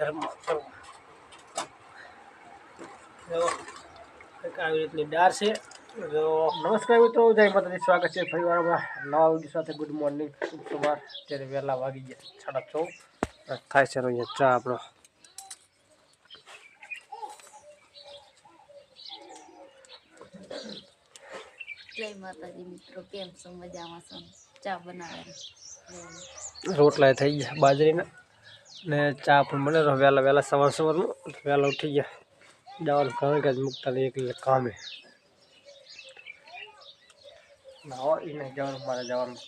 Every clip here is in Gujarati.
ઘરમાં જો કંઈક આવી રીતની દાળ છે। જો નમસ્કાર મિત્રો, જય માતાજી, સ્વાગત છે ફરીવાર નવા વિડીયો સાથે। ગુડ મોર્નિંગ, શુભ સવાર। અત્યારે વહેલા વાગી ગયા 6:30 થાય છે। અહીંયા ચા આપણો જય માતાજી મિત્રો, કેમ છો? મજામાં છો? ચા બનાવે, રોટલા થઈ ગયા બાજરીના ને ચા પણ બને વહેલા વહેલા સવારમાં વહેલા ઉઠી ગયા જવાનું કામે કાજ મૂકતા નહીં એટલે કામે ના એને જવાનું મારે જવાનું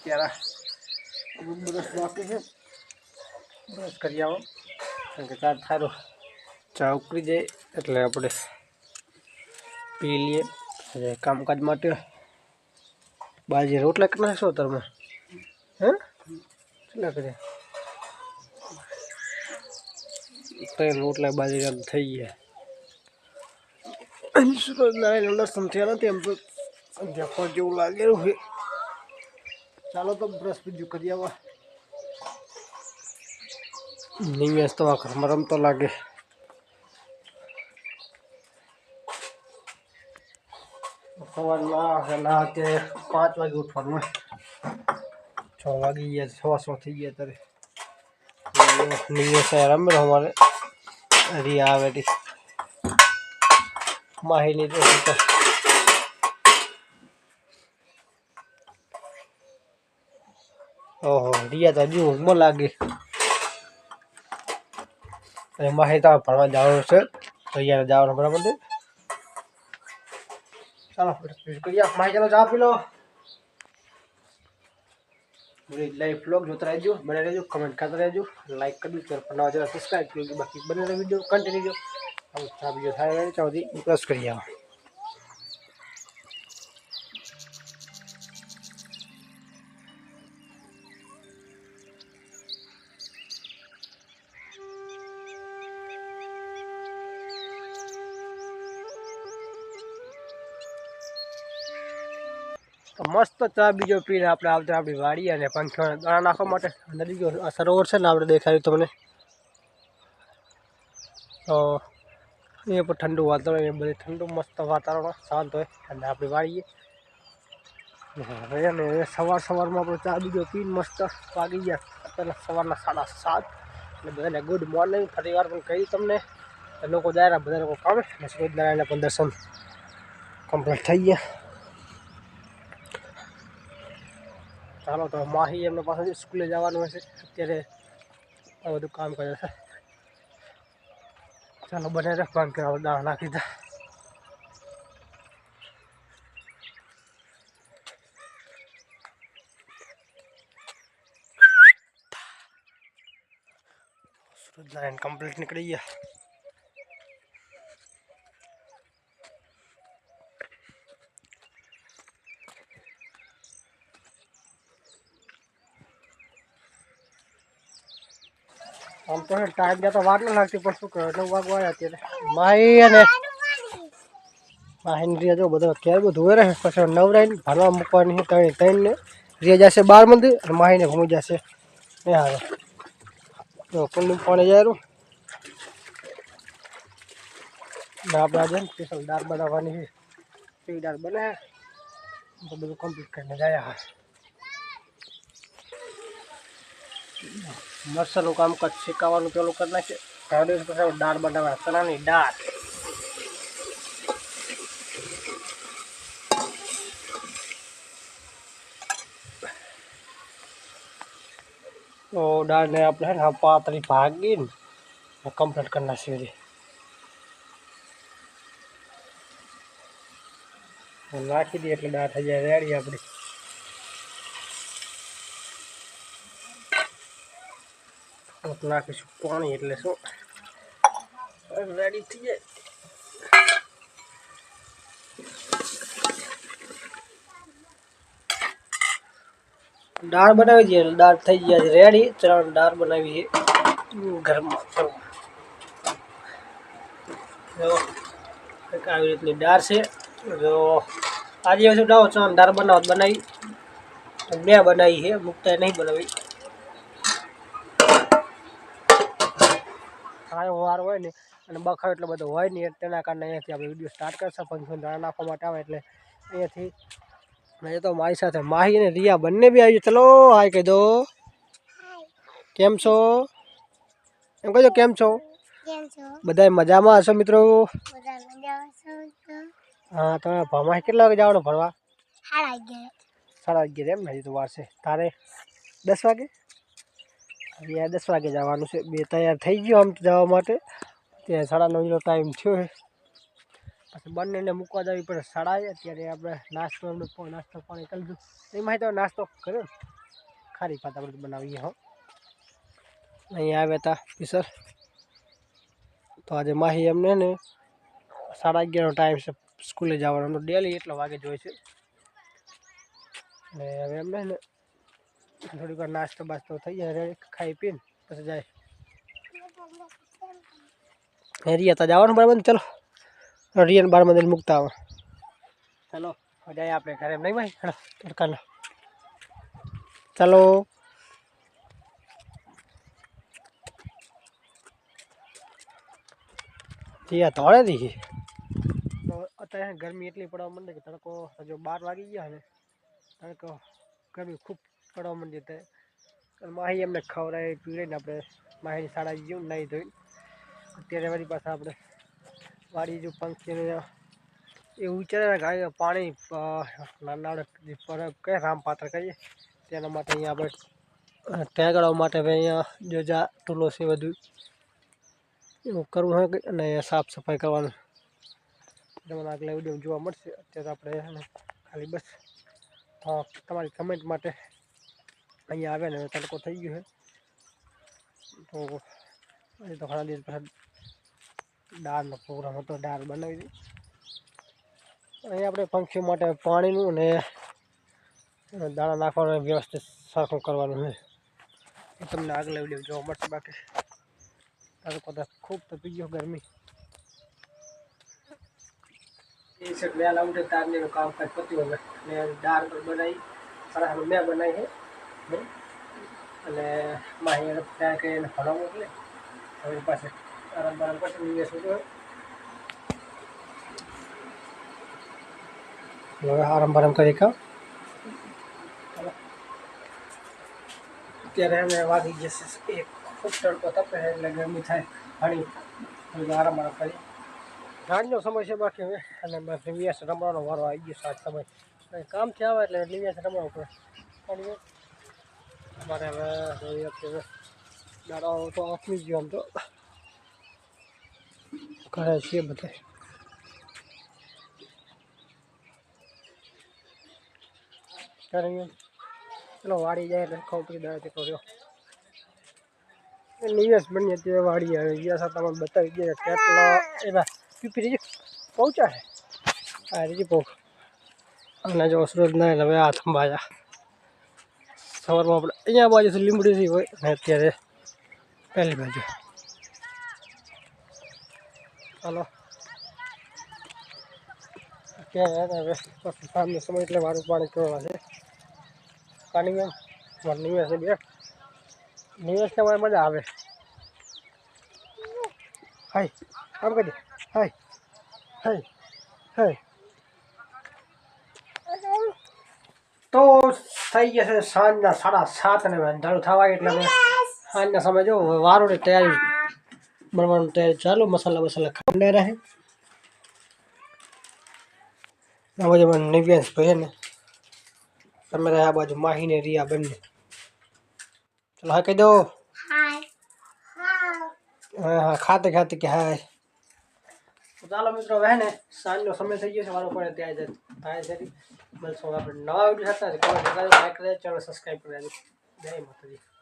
ત્યારે બ્રશ બાકી છે, બ્રશ કરી આવો કારણ કે ચા થારો ચા ઉકળી જાય એટલે આપણે પી લઈએ કામકાજ માટે। બાજરી રોટલા કેટલા છો તમે? હે કેટલા કર્યા? 3 રોટલા બાજરી થઈ ગયા। લસણ થયા નથી એમ તો સંધ્યા પર જેવું લાગેલું છે। ચાલો તો બ્રશ બીજું કરી આવા। નિમેશ તો આ ઘરમાં રમતો લાગે। સવારના અત્યારે 5 વાગે ઉઠવાનું, 6 વાગી ગયા, 6:15 થઈ ગયા। ત્યારે નિમેશ રમે અમારે રિયા આવે માહીની તો ઓહો રિયા તો હજુ ઊંઘમાં લાગે। અને માહી તો ભણવા જવાનું છે, તૈયાર જવાનું બરાબર છે। ચાલો કરીએ માહી, ચાલો ચા પી લો। લાઈવ બ્લોગ જોતા રહેજો, બને રહેજો, કમેન્ટ કરતા રહેજો, લાઈક કરજો, ચેનલ પર નવા ચેનલ સબસ્ક્રાઈબ કરજો। બાકી બને રહે વિડીયો કન્ટિન્યુ। ચા બીજો થાય ચાવથી બ્રશ કરી આવો। મસ્ત ચા બીજો પીને આપણે આવતા આપણી વાડી અને પંખીઓને દાણા નાખવા માટે નદી ગયો સરોવર છે ને આપણે દેખાડ્યું તમને। તો એ પણ ઠંડુ વાતાવરણ, એ બધે ઠંડુ મસ્ત વાતાવરણ શાંત હોય અને આપણી વાડીએ હવે ને સવારમાં આપણે ચા બીજો પીને મસ્ત વાગી ગયા અત્યારે સવારના 7:30 એટલે બધાને ગુડ મોર્નિંગ ફરીવાર પણ કહી તમને। લોકો જાય બધા લોકો કામે અને સૂર્યનારાયણના પણ દર્શન કમ્પ્લીટ થઈ ગયા। ચાલો તો માહી એમને પાસે સ્કૂલે જવાનું હશે, અત્યારે આ બધું કામ કરે છે। ચાલો બને રાખવાનું કે દાણા નાખી દે। સૂર્યનારાયણ કમ્પ્લીટ નીકળી ગયા। આમ તો ટાઈમ જતો વાર ન લાગતી, પણ શું કરે 9 વાગવા આવ્યા અત્યારે માહી અને માહીને રિયા જો બધો ક્યારે બધું ધોવે રહે પછી નવરાઈને ભરવા મૂકવાની ત્રણને રિયા જશે 12 મંદિર અને માહીને ભૂમી જશે એ હારે તો કુંડું પાણી જાય ને આપણે આજે સ્પેશિયલ દાળ બનાવવાની છે। એ દાળ બને તો બધું કમ્પ્લીટ કરીને જાય। હા મરસાનું કામકાજ શીખવાનું પેલું કરી નાખે। પછી દાળ બનાવવા ચણાની દાળ તો દાળને આપણે ને પાતળી ભાગીને કમ્પ્લીટ કરી નાખીએ। નાખી દઈએ એટલે દાળ થઈ જાય રેડી આપણી। નાખીશું પાણી એટલે શું રેડી થઈ જાય। દાળ બનાવી દઈએ, દાળ થઈ ગયા રેડી। ચણાની દાળ બનાવી છે ઘરમાં। જો કંઈક આવી રીતની દાળ છે। જો આજે શું દાળ ચણાની દાળ બનાવી 2 બનાવી છે, મુકતા નહીં બનાવી। સારો વાર હોય ને અને બખાવ એટલો બધો હોય નહીં તેના કારણે અહીંયાથી આપણે વિડીયો સ્ટાર્ટ કરશે ફંક્શન દાણા નાખવા માટે આવે એટલે અહીંયાથી એ તો મારી સાથે માહી અને રિયા બંને બી આવી ચલો હાય કહી દો કેમ છો એમ કહેજો કેમ છો બધા મજામાં હશો મિત્રો હા તમે ભણવા કેટલા વાગે જવાનું ભણવા 11:30 એમ ને હજી તો વાર છે તારે 10 વાગે યાર 10 વાગે જવાનું છે બે તૈયાર થઈ ગયો આમ જવા માટે ત્યાં 9:30 ટાઈમ થયો છે પછી બંનેને મૂકવા જવી પડે 8:30 અત્યારે આપણે નાસ્તો પાણી કરી દીધું એમાં તો નાસ્તો કર્યો ખારી પાતા બધું બનાવીએ હો અહીંયા આવ્યા હતા પીસર તો આજે માહી એમને ને 11:30 ટાઈમ છે સ્કૂલે જવાનો ડેલી એટલો વાગે જોઈએ છે ને હવે એમને ને થોડીક વાર નાસ્તો બાસ્તો થઈ જાય રેડી ખાઈ પીને પછી જાય રિયા તો જવાનું બરાબર ચલો રિયાને 12 મંદિર મૂકતા આવે ચલો જાય આપણે ઘરે એમ નહીં ભાઈ હેલો તડકાના ચાલો રિયા ધોળે દીધી તો અત્યારે ગરમી એટલી પડવા માંડે કે તડકો હજુ 12 વાગી ગયા ને તડકો ગરમી ખૂબ પડવા માંડી ત્યારે માહી એમને ખવડાવી પીવડાવીને આપણે માહીની શાળા ગયું નહીં ધોઈને અત્યારે વળી પાછા આપણે વાડી જો પંખીને એવું વિચારે ગાય પાણી નાના પર કે રામપાત્ર કહીએ તેના માટે અહીંયા આપણે ટેગડવા માટે અહીંયા જો જા ટૂલો છે બધું એવું કરવું હોય અને સાફ સફાઈ કરવાનું તમને આગલા વિડીયો જોવા મળશે અત્યારે આપણે ખાલી બસ તમારી કમેન્ટ માટે અહીંયા આવે ને તડકો થઈ ગયો છે તો હજી તો ઘણા દિવસ પછી દાળનો પ્રોગ્રામ હતો દાળ બનાવી દીધી અહીંયા આપણે પંખીઓ માટે પાણીનું અને દાણા નાખવાનું વ્યવસ્થિત સરખું કરવાનું છે તમને આગલા વિડીયો જોવા મળશે બાકી તડકો તો ખૂબ તપી ગયો ગરમી એ છે વહેલા ઉઠે તારનું કામકાજ પત્યું હવે ને દાળ પણ બનાવી સરસ મેં બનાવી છે અને માહી તૈયાર કરીને ભણાવવું એટલે હવે પાસે આરામ કરશે દિવસ સુધી હવે આરામ કરી ખાવ અત્યારે અમે વાગી જશે એક ખૂબ તડકો તપે એટલે ગરમી થાય ઘણી આરામ કરી સાંજનો સમય છે બાકી હવે અને લિવિયાસ રમવાનો વારો આવી ગયો સાત સમય કામથી આવે એટલે લિવિયાસ રમવાનું પડે પણ અમારે હવે દાડો તો આપી ગયો આમ તો ઘરે છીએ બધા ચલો વાડી જાય એટલે ખોપરી દાડે તેટલો રહ્યો નિવેશ બની અત્યારે વાડી આવી ગયા સાથે તમને બતાવી ગયા કેટલો એવા પીપી પહોંચ્યા છે આ રીજી પહોંચ અને જો સુરત ના હવે આ થંભાયા સવારમાં આપણે અહીંયા બાજુથી લીંબડીથી હોય અને અત્યારે પહેલી બાજુ ચાલો અત્યારે હવે સાંજનો સમય એટલે વારું પાણી કરવા છે પાણી મેમ મારે નિવેશ બે નિવેશને મારે મજા આવે હાય આમ કરી હાય હાય હાય તો થઈ ગયા છે સાંજના 7:30 ને અંધારું થવા એટલે અમે સાંજના સમય જો વારોની તૈયારી બનવાની તૈયારી ચાલુ મસાલા ખાંડે રહે આ બાજુ નિવ્યાંશ ભાઈ ને તમે રહ્યા બાજુ માહી ને રિયા બંને ચલો હા કહી દો હા ખાતે ખાતે કે હાય તો ચાલો મિત્રો હવે ને સાંજનો સમય થઈ ગયો છે વારો પડે ત્યાં થાય છે બસ આપણે નવા વિડીયો હતા કમેન્ટ કરજો લાઈક કરજો ચેનલ સબસ્ક્રાઈબ કરી દેજો જય માતાજી